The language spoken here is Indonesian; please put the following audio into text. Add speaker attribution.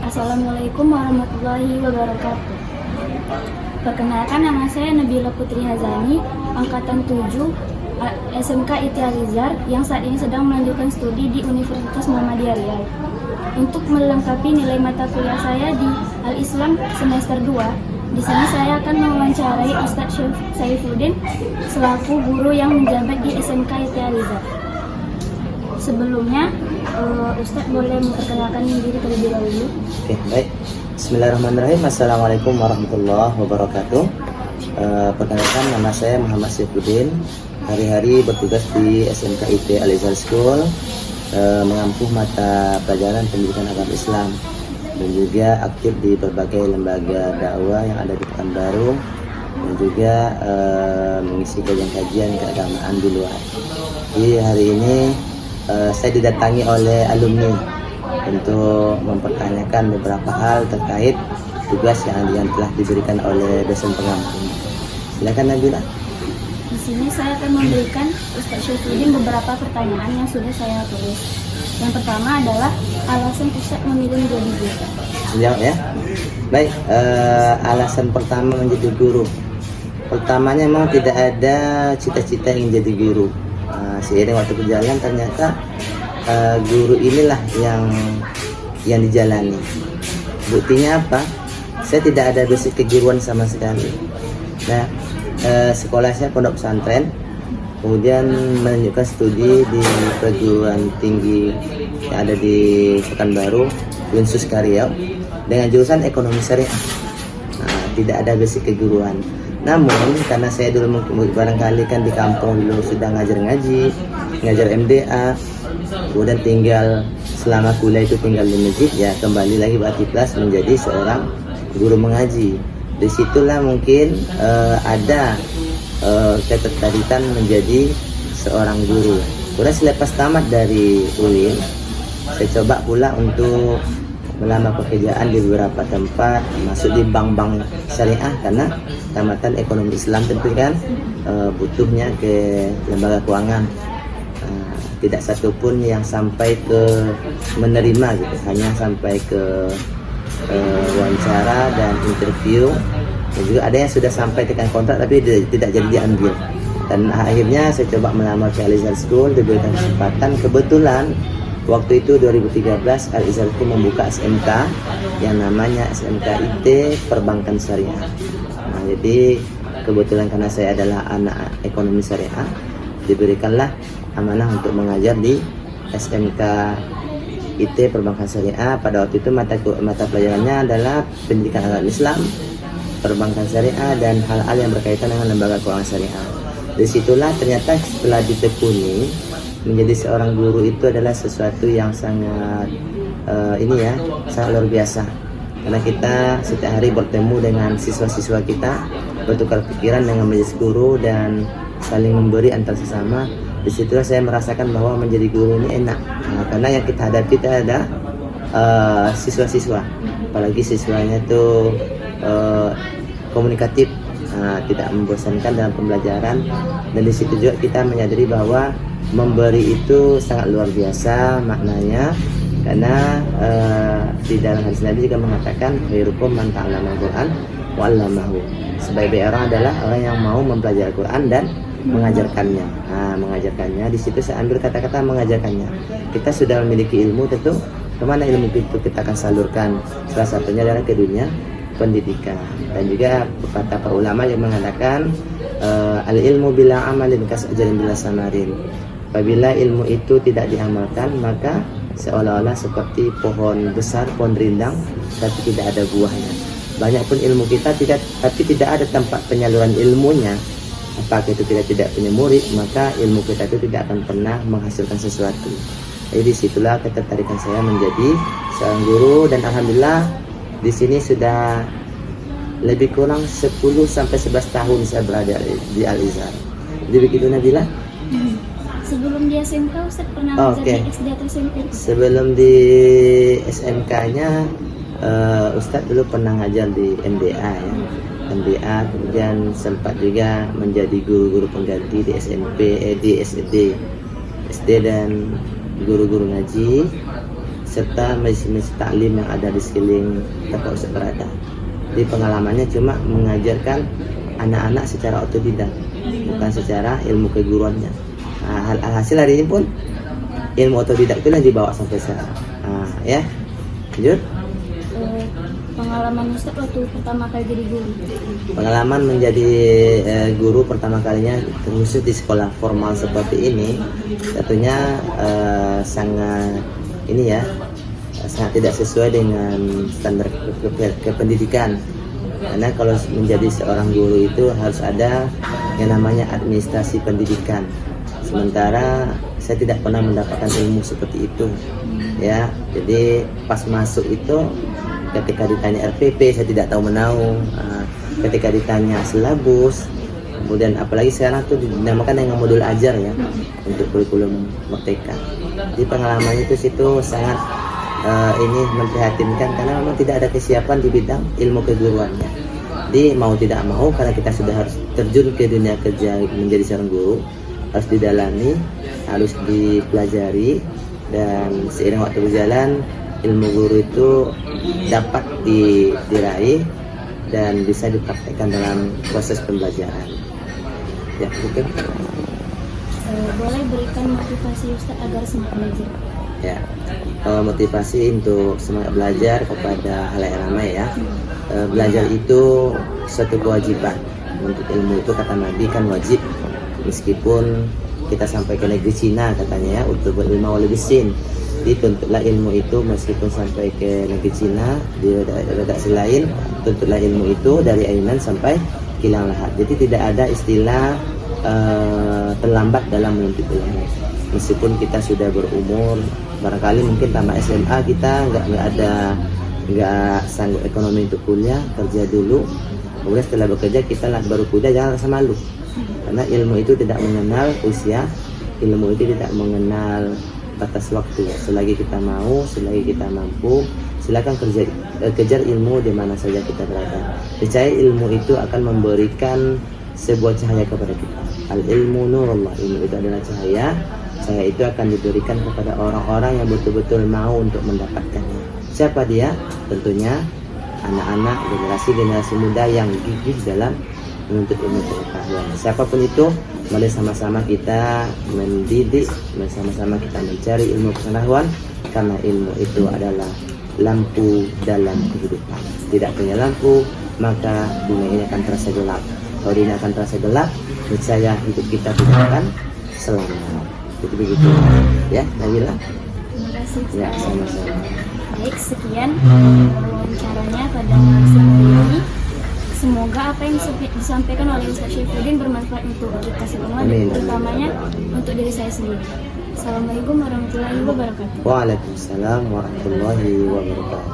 Speaker 1: Assalamualaikum warahmatullahi wabarakatuh. Perkenalkan, nama saya Nabila Putri Hazani, angkatan 7 SMK IT Al-Izhar yang saat ini sedang melanjutkan studi di Universitas Muhammadiyah Riau. Untuk melengkapi nilai mata kuliah saya di Al-Islam semester 2, di sini saya akan mewawancarai Ustadz Saifuddin selaku guru yang menjabat di SMK IT Al-Izhar. Sebelumnya, Ustadz boleh memperkenalkan diri terlebih dahulu.
Speaker 2: Oke, baik. Bismillahirrahmanirrahim. Assalamualaikum warahmatullahi wabarakatuh. Perkenalkan, nama saya Muhammad Saifuddin. Hari-hari bertugas di SMK IT Al-Izhar School, mengampu mata pelajaran pendidikan agama Islam dan juga aktif di berbagai lembaga dakwah yang ada di Pekanbaru dan juga mengisi kajian-kajian keagamaan di luar. Jadi hari ini saya didatangi oleh alumni untuk mempertanyakan beberapa hal terkait tugas yang telah diberikan oleh dosen pengampu. Silakan Nabila.
Speaker 1: Di sini saya akan memberikan Ustadz Saifuddin beberapa pertanyaan yang sudah saya tulis. Yang pertama adalah alasan Ustadz memilih menjadi guru.
Speaker 2: Jawab ya. Baik, alasan pertama menjadi guru. Pertamanya memang tidak ada cita-cita ingin jadi guru. Seiring waktu berjalan ternyata guru inilah yang dijalani. Buktinya apa? Saya tidak ada basic keguruan sama sekali. Nah, sekolah saya pondok pesantren, kemudian melanjutkan studi di perguruan tinggi yang ada di Pekanbaru, Unsus Riau, dengan jurusan ekonomi syariah. Tidak ada basic keguruan. Namun karena saya dulu barangkali kan di kampung dulu sudah ngajar ngaji, ngajar MDA, kemudian tinggal selama kuliah itu tinggal di masjid, ya kembali lagi beraktivitas menjadi seorang guru mengaji. Disitulah mungkin ada ketertarikan menjadi seorang guru. Kemudian selepas tamat dari UIN, saya coba pula untuk melamar pekerjaan di beberapa tempat, masuk di bank-bank syariah karena tamatan ekonomi Islam tentu kan butuhnya ke lembaga keuangan. Tidak satupun yang sampai ke menerima gitu, hanya sampai ke wawancara dan interview. Dan juga ada yang sudah sampai tekan kontrak tapi tidak jadi diambil. Dan akhirnya saya coba melamar ke Al-Izhar School, diberikan kesempatan. Kebetulan waktu itu 2013 Al-Izhar School membuka SMK yang namanya SMK IT Perbankan Syariah. Nah, jadi kebetulan karena saya adalah anak ekonomi syariah, diberikanlah amanah untuk mengajar di SMK IT Perbankan Syariah. Pada waktu itu mata pelajarannya adalah pendidikan agama Islam, perbankan syariah, dan hal-hal yang berkaitan dengan lembaga keuangan syariah. Disitulah ternyata setelah ditekuni, menjadi seorang guru itu adalah sesuatu yang sangat sangat luar biasa. Karena kita setiap hari bertemu dengan siswa-siswa kita, bertukar pikiran dengan menjadi guru dan saling memberi antar sesama. Disitulah saya merasakan bahwa menjadi guru ini enak. Karena yang kita hadapi itu ada siswa-siswa, apalagi siswanya itu komunikatif, tidak membosankan dalam pembelajaran. Dan di situ juga kita menyadari bahwa memberi itu sangat luar biasa maknanya, karena di dalam hadis Nabi juga mengatakan khairukum man ta'allama al-Qur'an wa 'allamahu. Sebaik-baik orang adalah orang yang mau mempelajari Al-Qur'an dan mengajarkannya. Mengajarkannya di situ saya ambil kata-kata mengajarkannya. Kita sudah memiliki ilmu, tentu kemana ilmu itu kita akan salurkan. Salah satunya adalah ke dunia pendidikan. Dan juga kata para ulama yang mengatakan al-ilmu bila amalin kas'ajarin bila samarin. Apabila ilmu itu tidak diamalkan, maka seolah-olah seperti pohon besar, pohon rindang, tapi tidak ada buahnya. Banyak pun ilmu kita tapi tidak ada tempat penyaluran ilmunya. Apakah itu kita tidak punya murid, maka ilmu kita itu tidak akan pernah menghasilkan sesuatu. Jadi disitulah ketertarikan saya menjadi seorang guru, dan alhamdulillah di sini sudah lebih kurang 10-11 tahun saya berada di Al-Izhar. Jadi begitu Nabila.
Speaker 1: Sebelum di SMK, Ustadz pernah ngajar di SD atau SMP?
Speaker 2: Sebelum di SMK-nya, Ustadz dulu pernah ngajar di MDA ya. MDA, kemudian sempat juga menjadi guru-guru pengganti di SMP, di SD dan guru-guru ngaji. serta majelis taklim yang ada di sekeliling tempat Ustaz berada. Di pengalamannya cuma mengajarkan anak-anak secara otodidak, bukan secara ilmu keguruannya. Nah, hasil hari ini pun ilmu otodidak itu yang dibawa sampai sekarang. Ya, lanjut.
Speaker 1: Pengalaman Ustaz waktu pertama kali jadi guru.
Speaker 2: Pengalaman menjadi guru pertama kalinya, khusus di sekolah formal seperti ini, tentunya sangat ini ya, sangat tidak sesuai dengan standar kependidikan. Karena kalau menjadi seorang guru itu harus ada yang namanya administrasi pendidikan. Sementara saya tidak pernah mendapatkan ilmu seperti itu, ya. Jadi pas masuk itu, ketika ditanya RPP saya tidak tahu menahu. Ketika ditanya silabus, kemudian apalagi sekarang tuh dinamakan dengan modul ajar ya, untuk kurikulum merdeka. Di pengalaman itu situ sangat ini memprihatinkan karena memang tidak ada kesiapan di bidang ilmu keguruannya. Jadi mau tidak mau, karena kita sudah harus terjun ke dunia kerja menjadi seorang guru, harus didalami, harus dipelajari, dan seiring waktu berjalan ilmu guru itu dapat diraih dan bisa dipraktekkan dalam proses pembelajaran. Ya, mungkin.
Speaker 1: Boleh berikan motivasi Ustaz agar semangat belajar?
Speaker 2: Ya, motivasi untuk semangat belajar kepada halayak ramai ya. Belajar itu suatu kewajiban. Untuk ilmu itu kata Nabi kan wajib. Meskipun kita sampai ke negeri Cina katanya ya, untuk berilmu wal bisin. Dituntutlah ilmu itu meskipun sampai ke negeri Cina, di redaksi lain tuntutlah ilmu itu dari Ainan sampai Kilang Lahat. Jadi tidak ada istilah terlambat dalam menuntut ilmu. Meskipun kita sudah berumur, barangkali mungkin tamat SMA kita nggak sanggup ekonomi untuk kuliah, kerja dulu. Kemudian setelah bekerja kita baru kuliah, jangan rasa malu. Karena ilmu itu tidak mengenal usia, ilmu itu tidak mengenal batas waktu. Selagi kita mau, selagi kita mampu, silakan kejar ilmu di mana saja kita berada. Percaya ilmu itu akan memberikan sebuah cahaya kepada kita. Al ilmu nurullah, ilmu itu adalah cahaya. Cahaya itu akan diberikan kepada orang-orang yang betul-betul mau untuk mendapatkannya. Siapa dia? Tentunya anak-anak, generasi muda yang gigih dalam menuntut ilmu pengetahuan. Siapapun itu, mari sama-sama kita mendidik, sama-sama kita mencari ilmu pengetahuan, karena ilmu itu adalah lampu dalam kehidupan. Tidak punya lampu, maka dunia ini akan terasa gelap. Kalau dunia akan terasa gelap, niscaya hidup kita tidak akan selamat. Jadi begitu, ya, Nabila.
Speaker 1: Terima kasih.
Speaker 2: Ya, sama-sama.
Speaker 1: Baik, sekian wawancaranya pada siang ini. Semoga apa yang disampaikan oleh Ustaz Syaifuddin bermanfaat untuk kita semua,
Speaker 2: Amin.
Speaker 1: Terutamanya untuk diri saya sendiri. Assalamualaikum warahmatullahi wabarakatuh.
Speaker 2: Waalaikumsalam warahmatullahi wabarakatuh.